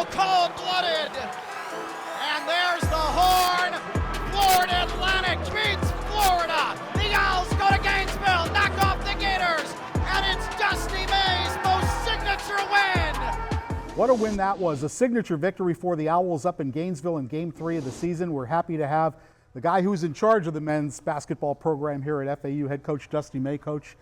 go cold-blooded. And there's the horn. Florida Atlantic beats Florida. The Owls go to Gainesville, knock off the Gators, and it's Dusty May's most signature win. What a win that was. A signature victory for the Owls up in Gainesville in Game 3 of the season. We're happy to have the guy who's in charge of the men's basketball program here at FAU, head coach Dusty May. Coach,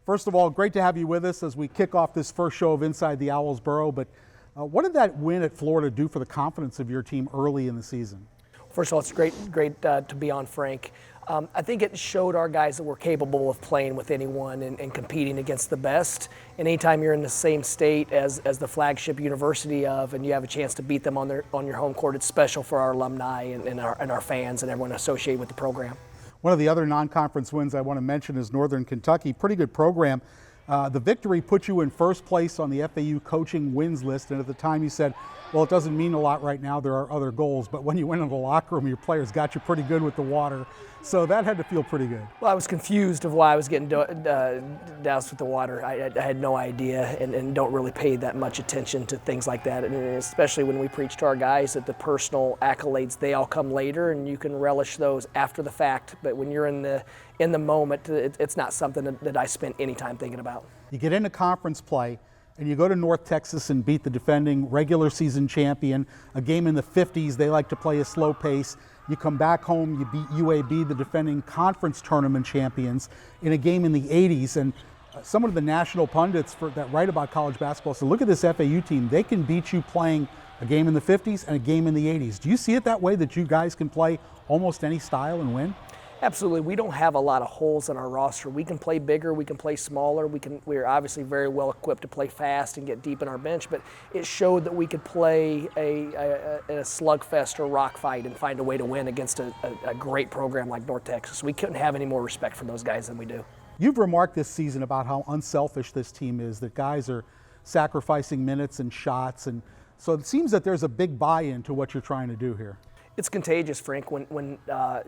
first of all, great to have you with us as we kick off this first show of Inside the Owls Burrow. But what did that win at Florida do for the confidence of your team early in the season? First of all, it's great to be on, Frank. I think it showed our guys that we're capable of playing with anyone and competing against the best. And anytime you're in the same state as the flagship university and you have a chance to beat them on your home court, it's special for our alumni and our fans and everyone associated with the program. One of the other non-conference wins I want to mention is Northern Kentucky. Pretty good program. The victory put you in first place on the FAU coaching wins list, and at the time you said, well, it doesn't mean a lot right now, there are other goals, but when you went into the locker room, your players got you pretty good with the water, so that had to feel pretty good. Well, I was confused of why I was getting doused with the water. I had no idea and don't really pay that much attention to things like that, and especially when we preach to our guys that the personal accolades, they all come later, and you can relish those after the fact, but when you're in the moment, it's not something that I spent any time thinking about. You get into conference play, and you go to North Texas and beat the defending regular season champion, a game in the 50s. They like to play a slow pace. You come back home, you beat UAB, the defending conference tournament champions, in a game in the 80s. And some of the national pundits that write about college basketball say, look at this FAU team. They can beat you playing a game in the 50s and a game in the 80s. Do you see it that way, that you guys can play almost any style and win? Absolutely. We don't have a lot of holes in our roster. We can play bigger, we can play smaller, we're obviously very well equipped to play fast and get deep in our bench, but it showed that we could play a slugfest or rock fight and find a way to win against a great program like North Texas. We couldn't have any more respect for those guys than we do. You've remarked this season about how unselfish this team is, that guys are sacrificing minutes and shots, and so it seems that there's a big buy-in to what you're trying to do here. It's contagious, Frank, when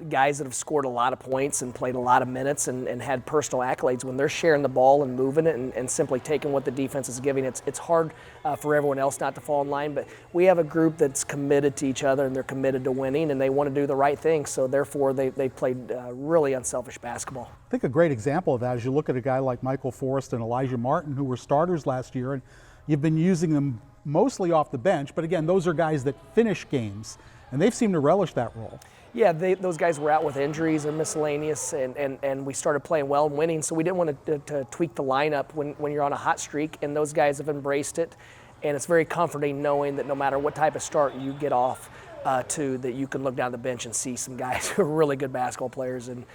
guys that have scored a lot of points and played a lot of minutes and had personal accolades, when they're sharing the ball and moving it and simply taking what the defense is giving, it's hard for everyone else not to fall in line. But we have a group that's committed to each other, and they're committed to winning, and they want to do the right thing. So therefore, they played really unselfish basketball. I think a great example of that is you look at a guy like Michael Forrest and Elijah Martin, who were starters last year, and you've been using them mostly off the bench. But again, those are guys that finish games, and they've seemed to relish that role. Yeah, those guys were out with injuries and miscellaneous, and we started playing well and winning, so we didn't want to tweak the lineup when you're on a hot streak, and those guys have embraced it, and it's very comforting knowing that no matter what type of start you get off that you can look down the bench and see some guys who are really good basketball players, and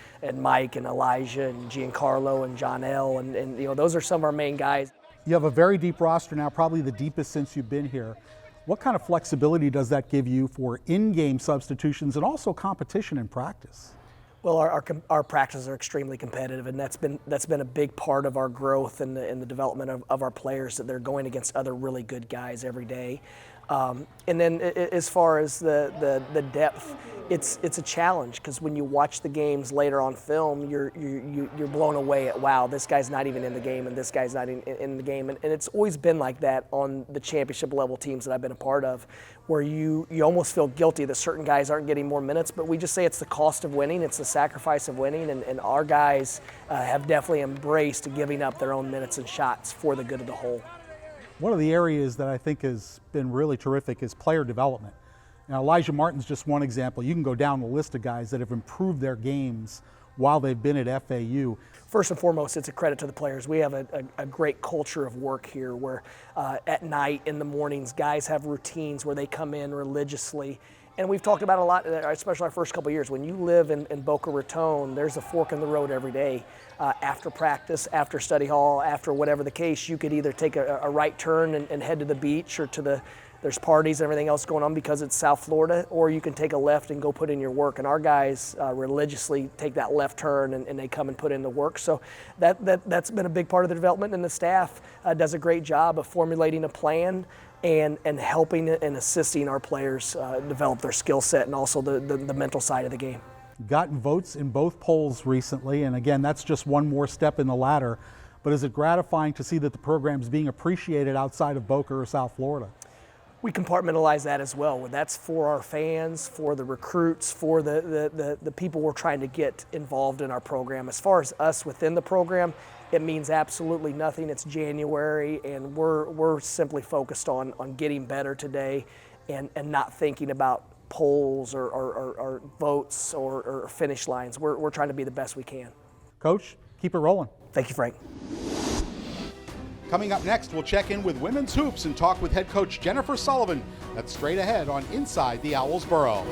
Mike and Elijah and Giancarlo and John L., and you know, those are some of our main guys. You have a very deep roster now, probably the deepest since you've been here. What kind of flexibility does that give you for in-game substitutions and also competition in practice? Well, our practices are extremely competitive, and that's been a big part of our growth and the development of our players, that they're going against other really good guys every day. And then as far as the depth, it's a challenge, because when you watch the games later on film, you're blown away at, wow, this guy's not even in the game, and this guy's not in the game, and it's always been like that on the championship level teams that I've been a part of, where you almost feel guilty that certain guys aren't getting more minutes, but we just say it's the cost of winning, it's the sacrifice of winning, and our guys have definitely embraced giving up their own minutes and shots for the good of the whole. One of the areas that I think has been really terrific is player development. Now, Elijah Martin's just one example. You can go down the list of guys that have improved their games while they've been at FAU. First and foremost, it's a credit to the players. We have a great culture of work here, where at night, in the mornings, guys have routines where they come in religiously. And we've talked about a lot, especially our first couple of years. When you live in Boca Raton, there's a fork in the road every day. After practice, after study hall, after whatever the case, you could either take a right turn and head to the beach, or there's parties and everything else going on because it's South Florida, or you can take a left and go put in your work. And our guys religiously take that left turn and they come and put in the work. So that's been a big part of the development, and the staff does a great job of formulating a plan and helping and assisting our players develop their skill set and also the mental side of the game. Gotten votes in both polls recently, and again, that's just one more step in the ladder. But is it gratifying to see that the program's being appreciated outside of Boca or South Florida? we compartmentalize that as well. That's for our fans, for the recruits, for the people we're trying to get involved in our program. As far as us within the program, it means absolutely nothing. It's January, and we're simply focused on getting better today and not thinking about polls or votes or finish lines. We're trying to be the best we can. Coach, keep it rolling. Thank you, Frank. Coming up next, we'll check in with women's hoops and talk with head coach Jennifer Sullivan. That's straight ahead on Inside the Owls Burrow.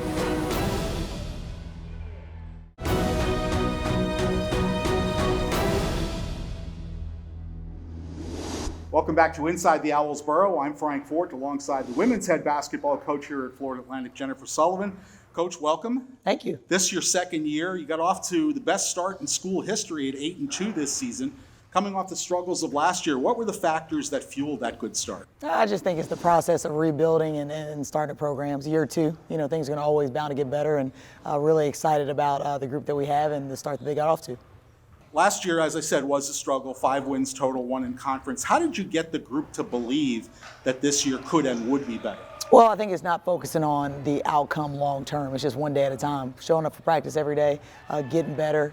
Welcome back to Inside the Owls Burrow. I'm Frank Forte alongside the women's head basketball coach here at Florida Atlantic, Jennifer Sullivan. Coach, welcome. Thank you. This is your second year. You got off to the best start in school history at 8-2 this season. Coming off the struggles of last year, what were the factors that fueled that good start? I just think it's the process of rebuilding and starting programs. Year two, things are going to always bound to get better, and really excited about the group that we have and the start that they got off to. Last year, as I said, was a struggle. 5 wins total, 1 in conference. How did you get the group to believe that this year could and would be better? Well, I think it's not focusing on the outcome long term. It's just one day at a time. Showing up for practice every day, getting better.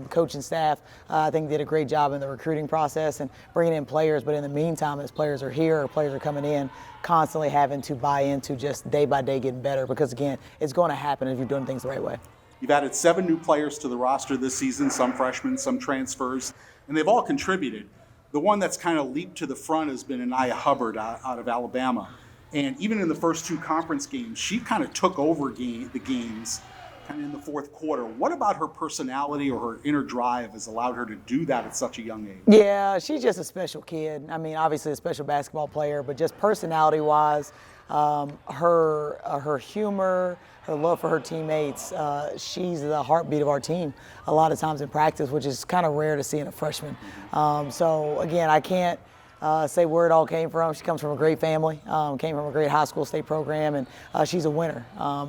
Coaching staff, I think, did a great job in the recruiting process and bringing in players. But in the meantime, as players are here or players are coming in, constantly having to buy into just day by day getting better. Because, again, it's going to happen if you're doing things the right way. You've added 7 new players to the roster this season, some freshmen, some transfers, and they've all contributed. The one that's kind of leaped to the front has been Anaya Hubbard out of Alabama. And even in the first 2 conference games, she kind of took over the games kind of in the fourth quarter. What about her personality or her inner drive has allowed her to do that at such a young age? Yeah, she's just a special kid. I mean, obviously a special basketball player, but just personality-wise, her humor, her love for her teammates, she's the heartbeat of our team a lot of times in practice, which is kind of rare to see in a freshman. So, again, I can't say where it all came from. She comes from a great family, came from a great high school state program, and she's a winner.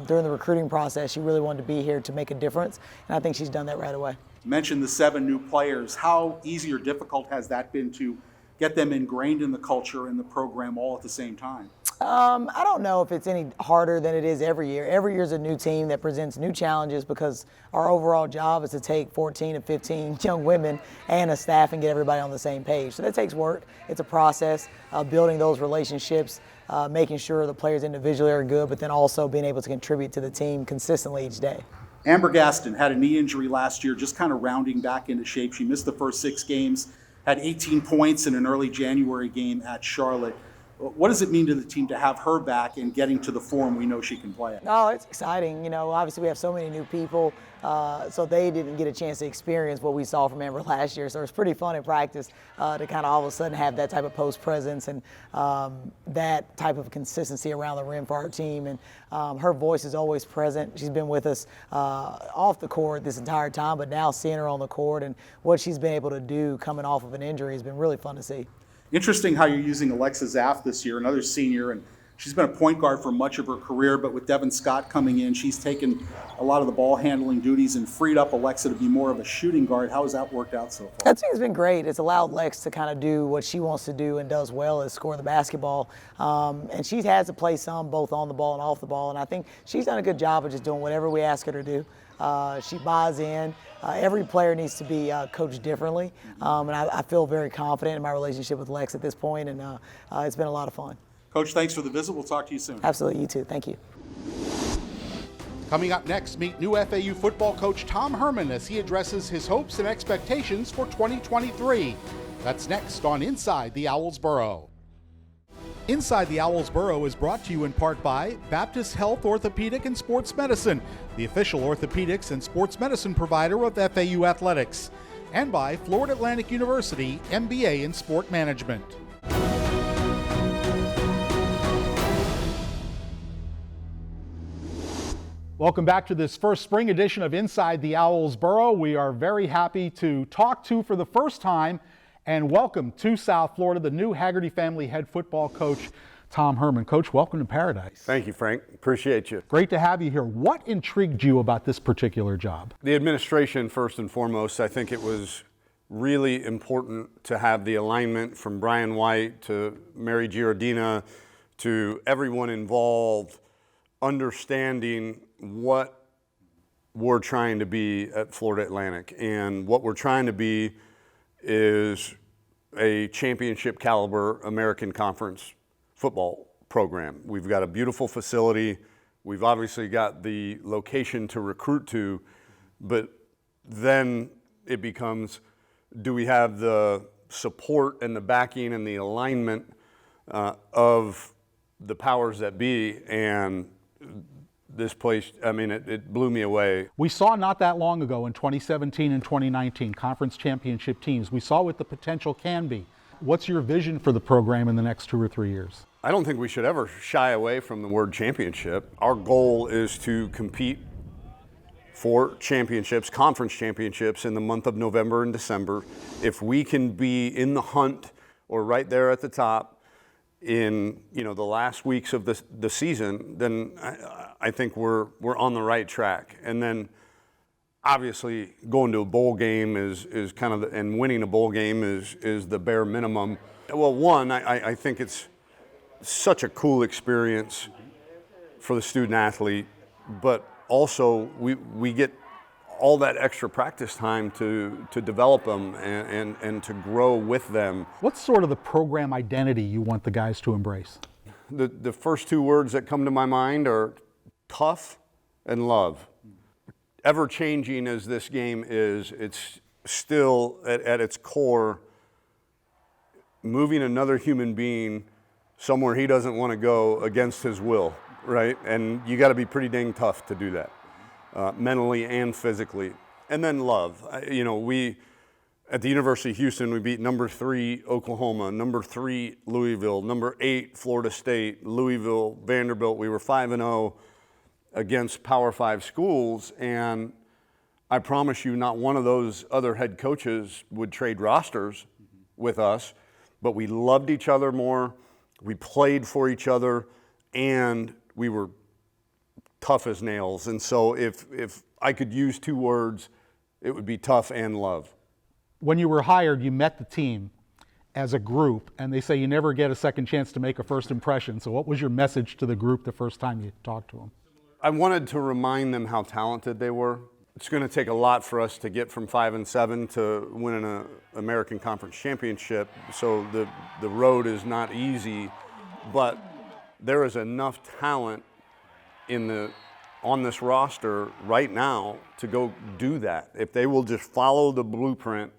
During the recruiting process, she really wanted to be here to make a difference, and I think she's done that right away. You mentioned the 7 new players. How easy or difficult has that been to get them ingrained in the culture and the program all at the same time? I don't know if it's any harder than it is every year. Every year is a new team that presents new challenges because our overall job is to take 14 to 15 young women and a staff and get everybody on the same page. So that takes work. It's a process of building those relationships, making sure the players individually are good, but then also being able to contribute to the team consistently each day. Amber Gaston had a knee injury last year, just kind of rounding back into shape. She missed the first 6 games, had 18 points in an early January game at Charlotte. What does it mean to the team to have her back and getting to the form we know she can play at? Oh, it's exciting. Obviously we have so many new people, so they didn't get a chance to experience what we saw from Amber last year. So it's pretty fun in practice to kind of all of a sudden have that type of post presence and that type of consistency around the rim for our team. And her voice is always present. She's been with us off the court this entire time, but now seeing her on the court and what she's been able to do coming off of an injury has been really fun to see. Interesting how you're using Alexa Zaff this year, another senior, and she's been a point guard for much of her career, but with Devin Scott coming in, she's taken a lot of the ball handling duties and freed up Alexa to be more of a shooting guard. How has that worked out so far? I think it's been great. It's allowed Lex to kind of do what she wants to do and does well, is score the basketball. And she has to play some both on the ball and off the ball, and I think she's done a good job of just doing whatever we ask her to do. She buys in. Every player needs to be coached differently, and I feel very confident in my relationship with Lex at this point, and it's been a lot of fun. Coach, thanks for the visit. We'll talk to you soon. Absolutely, you too. Thank you. Coming up next, meet new FAU football coach Tom Herman as he addresses his hopes and expectations for 2023. That's next on Inside the Owls Burrow. Inside the Owls Burrow is brought to you in part by Baptist Health Orthopedic and Sports Medicine, the official orthopedics and sports medicine provider of FAU Athletics, and by Florida Atlantic University, MBA in Sport Management. Welcome back to this first spring edition of Inside the Owls Burrow. We are very happy to talk to, for the first time, and welcome to South Florida, the new Hagerty family head football coach, Tom Herman. Coach, welcome to Paradise. Thank you, Frank. Appreciate you. Great to have you here. What intrigued you about this particular job? The administration, first and foremost. I think it was really important to have the alignment from Brian White to Mary Giordina to everyone involved understanding what we're trying to be at Florida Atlantic. And what we're trying to be is a championship caliber American Conference football program. We've got a beautiful facility. We've obviously got the location to recruit to, but then it becomes, do we have the support and the backing and the alignment of the powers that be? And this place, I mean, it blew me away. We saw not that long ago in 2017 and 2019 conference championship teams. We saw what the potential can be. What's your vision for the program in the next 2 or 3 years? I don't think we should ever shy away from the word championship. Our goal is to compete for championships, conference championships, in the month of November and December. If we can be in the hunt or right there at the top in the last weeks of the season, then I think we're on the right track. And then obviously going to a bowl game is kind of and winning a bowl game is the bare minimum. Well, one, I think it's such a cool experience for the student athlete, but also we get all that extra practice time to develop them and to grow with them. What's sort of the program identity you want the guys to embrace? The first two words that come to my mind are tough and love. Ever changing as this game is, it's still at its core moving another human being somewhere he doesn't want to go against his will, right? And you got to be pretty dang tough to do that, mentally and physically. And then love. We at the University of Houston, we beat number 3 Oklahoma, number 3 Louisville, number 8 Florida State, Louisville, Vanderbilt. We were 5-0 against Power 5 schools, and I promise you not one of those other head coaches would trade rosters with us, but we loved each other more, we played for each other, and we were tough as nails. And so if I could use 2 words, it would be tough and love. When you were hired, you met the team as a group, and they say you never get a second chance to make a first impression. So what was your message to the group the first time you talked to them? I wanted to remind them how talented they were. It's going to take a lot for us to get from 5-7 to winning an American Conference championship. So the road is not easy, but there is enough talent on this roster right now to go do that. If they will just follow the blueprint,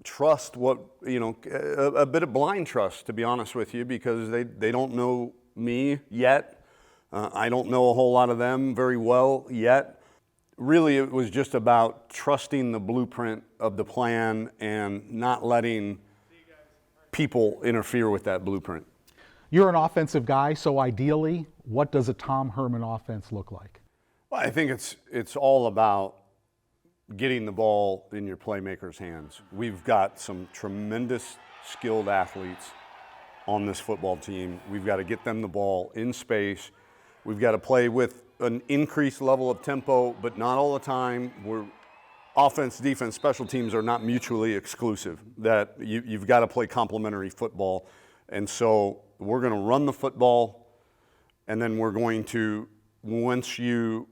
trust a bit of blind trust, to be honest with you, because they don't know me yet. I don't know a whole lot of them very well yet. Really, it was just about trusting the blueprint of the plan and not letting people interfere with that blueprint. You're an offensive guy, so ideally, what does a Tom Herman offense look like? Well, I think it's all about getting the ball in your playmakers' hands. We've got some tremendous skilled athletes on this football team. We've got to get them the ball in space. We've got to play with an increased level of tempo, but not all the time. Offense, defense, special teams are not mutually exclusive. That you've got to play complementary football. And so we're going to run the football, and then we're going to, once you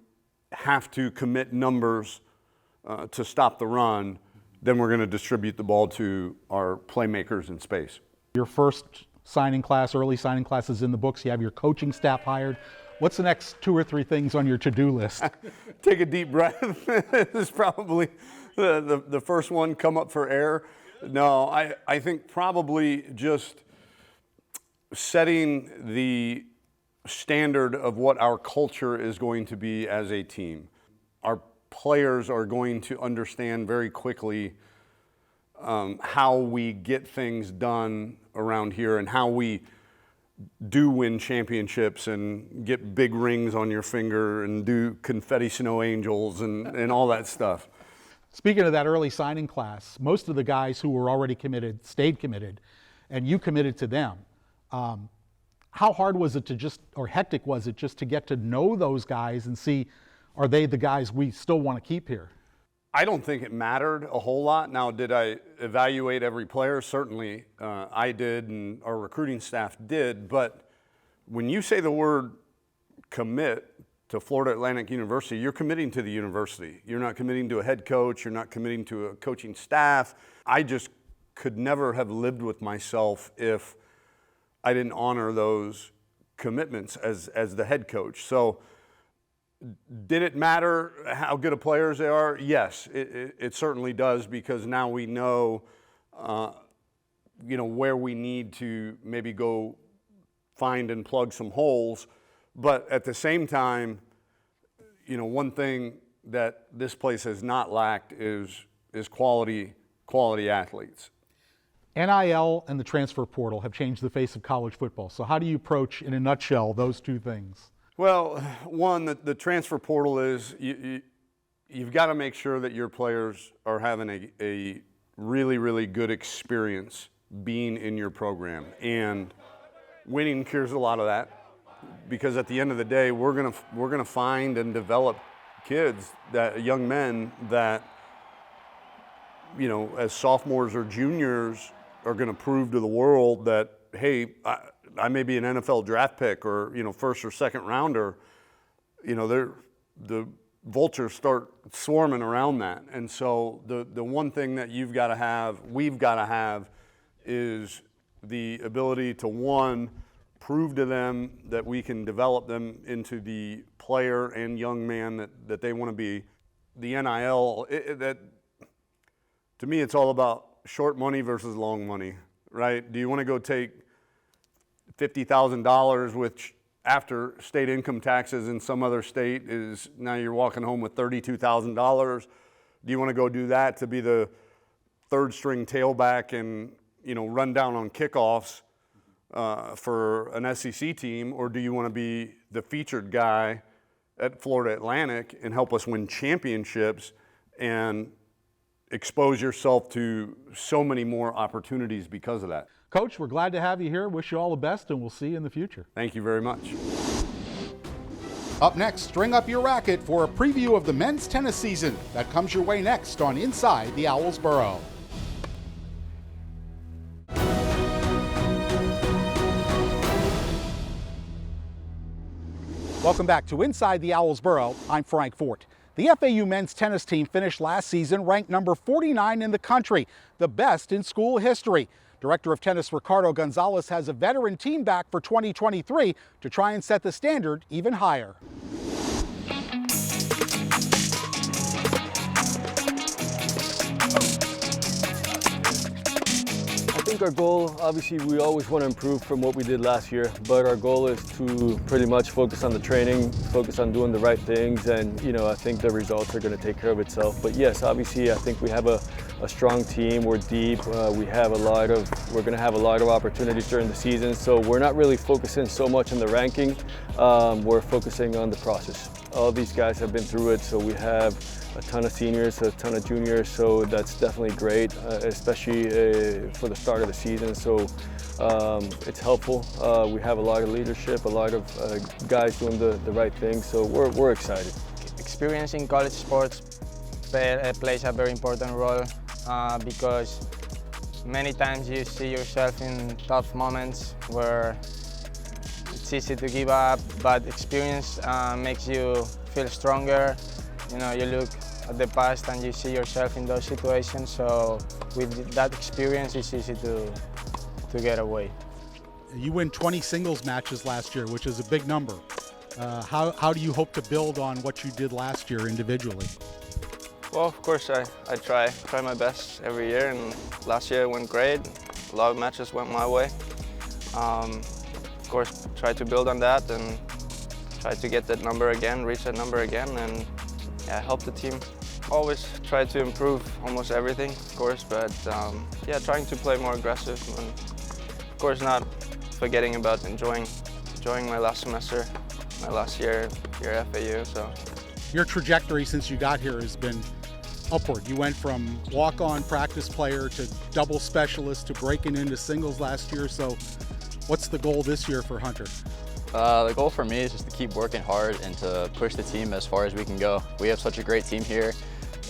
have to commit numbers to stop the run, then we're going to distribute the ball to our playmakers in space. Your first signing class, early signing class is in the books. You have your coaching staff hired. What's the next 2 or 3 things on your to-do list? Take a deep breath. This is probably the first one, come up for air. No, I think probably just setting the standard of what our culture is going to be as a team. Our players are going to understand very quickly how we get things done around here and how we do win championships and get big rings on your finger and do confetti snow angels and all that stuff. Speaking of that early signing class, most of the guys who were already committed stayed committed, and you committed to them. How hard was it or hectic was it just to get to know those guys and see, are they the guys we still want to keep here? I don't think it mattered a whole lot. Now, did I evaluate every player? Certainly I did, and our recruiting staff did, but when you say the word commit to Florida Atlantic University, you're committing to the university. You're not committing to a head coach. You're not committing to a coaching staff. I just could never have lived with myself if I didn't honor those commitments as the head coach. So did it matter how good of players they are? Yes, it certainly does, because now we know, where we need to maybe go find and plug some holes. But at the same time, one thing that this place has not lacked is quality athletes. NIL and the transfer portal have changed the face of college football. So how do you approach, in a nutshell, those two things? Well, one, the transfer portal is you've got to make sure that your players are having a really, really good experience being in your program. And winning cures a lot of that, because at the end of the day, we're gonna find and develop kids, young men that, as sophomores or juniors, are going to prove to the world that, hey, I may be an NFL draft pick or, first or second rounder. The vultures start swarming around that. And so the one thing that we've got to have is the ability to, one, prove to them that we can develop them into the player and young man that they want to be. The NIL, to me, it's all about short money versus long money, right? Do you want to go take $50,000, which after state income taxes in some other state is now you're walking home with $32,000? Do you want to go do that to be the third string tailback and, run down on kickoffs for an SEC team? Or do you want to be the featured guy at Florida Atlantic and help us win championships and expose yourself to so many more opportunities because of that? Coach, we're glad to have you here. Wish you all the best, and we'll see you in the future. Thank you very much. Up next, string up your racket for a preview of the men's tennis season. That comes your way next on Inside the Owls Burrow. Welcome back to Inside the Owls Burrow. I'm Frank Forte. The FAU men's tennis team finished last season ranked number 49 in the country, the best in school history. Director of Tennis Ricardo Gonzalez has a veteran team back for 2023 to try and set the standard even higher. I think our goal, obviously we always want to improve from what we did last year, but our goal is to pretty much focus on the training, focus on doing the right things, and I think the results are going to take care of itself. But yes, obviously I think we have a strong team, we're deep, we're going to have a lot of opportunities during the season, so we're not really focusing so much on the ranking, we're focusing on the process. All these guys have been through it, so we have a ton of seniors, a ton of juniors, so that's definitely great, especially for the start of the season. So it's helpful. We have a lot of leadership, a lot of guys doing the right thing, so we're excited. Experience in college sports plays a very important role because many times you see yourself in tough moments where it's easy to give up, but experience makes you feel stronger. You look at the past and you see yourself in those situations, so with that experience it's easy to get away. You win 20 singles matches last year, which is a big number. How do you hope to build on what you did last year individually? Well, of course I try my best every year, and last year it went great. A lot of matches went my way. Of course, try to build on that and try to get that number again, reach that number again, and help the team. Always try to improve almost everything, of course, but trying to play more aggressive, and of course not forgetting about enjoying my last semester, my last year here at FAU. So your trajectory since you got here has been upward. You went from walk-on practice player to double specialist to breaking into singles last year. So what's the goal this year for Hunter? The goal for me is just to keep working hard and to push the team as far as we can go. We have such a great team here,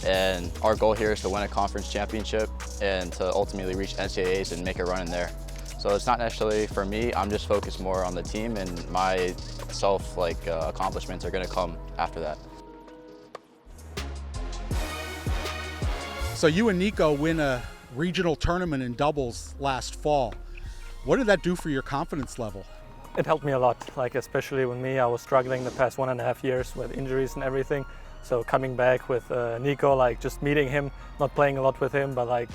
and our goal here is to win a conference championship and to ultimately reach NCAAs and make a run in there. So it's not necessarily for me. I'm just focused more on the team, and my accomplishments are going to come after that. So you and Nico win a regional tournament in doubles last fall. What did that do for your confidence level? It helped me a lot, like especially with me, I was struggling the past 1.5 years with injuries and everything. So coming back with Nico, like just meeting him, not playing a lot with him, but like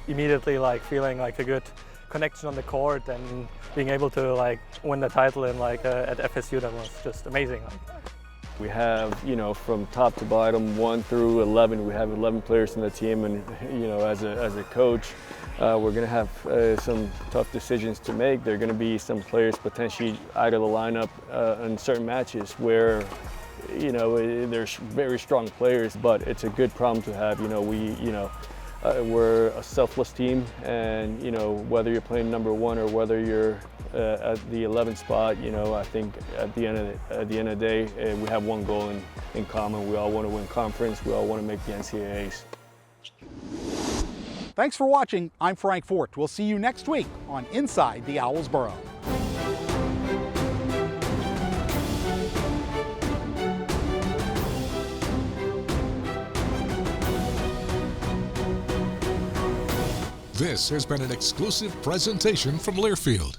immediately like feeling like a good connection on the court and being able to like win the title in at FSU, that was just amazing. We have, from top to bottom, 1 through 11, we have 11 players in the team, and as a coach, we're going to have some tough decisions to make. There are going to be some players potentially out of the lineup in certain matches where, there's very strong players, but it's a good problem to have. We're a selfless team, and whether you're playing number 1 or whether you're at the 11th spot, I think at the end of the day, we have one goal in common. We all want to win conference. We all want to make the NCAAs. Thanks for watching. I'm Frank Forte. We'll see you next week on Inside the Owls Burrow. This has been an exclusive presentation from Learfield.